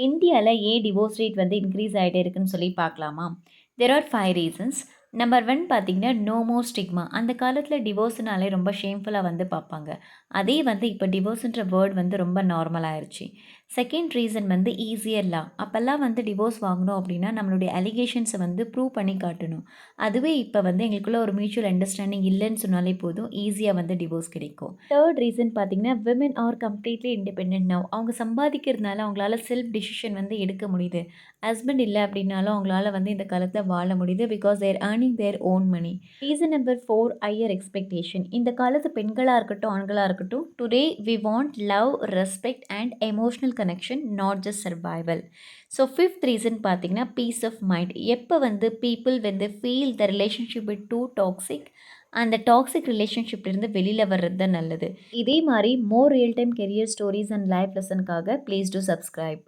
இந்தியால ஏன் divorce rate வந்து இன்க்ரீஸ் ஆயிட்டே இருக்குன்னு சொல்லி பார்க்கலாமா? There are 5 reasons. நம்பர் 1 பார்த்தீங்கன்னா, நோ மோர் ஸ்டிக்மா. அந்த காலத்தில டிவோர்ஸ்னாலே ரொம்ப ஷேம்ஃபுல்லா வந்து பார்ப்பாங்க. அதே வந்து இப்ப டிவோர்ஸ்ன்ற வேர்ட் வந்து ரொம்ப நார்மல் ஆயிருச்சு. செகண்ட் ரீசன் வந்து ஈஸியர் லா. அப்பல்லாம் வந்து டிவோர்ஸ் வாங்கணும் அப்டின்னா, நம்மளுடைய அலிகேஷன்ஸ வந்து ப்ரூவ் பண்ணி காட்டணும். அதுவே இப்ப வந்து எங்களுக்குள்ள ஒரு மியூச்சுவல் அண்டர்ஸ்டாண்டிங் இல்லன்னு சொன்னாலே போதும், ஈஸியா வந்து டிவோர்ஸ் கிடைக்கும். தேர்ட் ரீசன் பார்த்தீங்கன்னா, women are completely independent now. அவங்க சம்பாதிக்கிறதுனால அவங்களால செல்ஃப் டிசிஷன் வந்து எடுக்க முடியுது. ஹஸ்பண்ட் இல்ல அப்டின்னாலும் அவங்களால வந்து இந்த காலத்துல வாழ முடியுது. Because they are earning their own money. Reason number 4 higher expectation. இந்த காலத்து பெண்களா இருக்கட்டும், ஆண்களா இருக்கட்டும், today we want love, respect and emotional connection, not just survival. So fifth reason பார்த்தீங்கன்னா, பீஸ் ஆஃப் மைண்ட். எப்போ வந்து people when they feel the relationship with too toxic, அந்த டாக்ஸிக் ரிலேஷன்ஷிப்லேருந்து வெளியில் வர்றது தான் நல்லது. இதே மாதிரி more real time career stories and life லெசனுக்காக ப்ளீஸ் டு சப்ஸ்கிரைப்.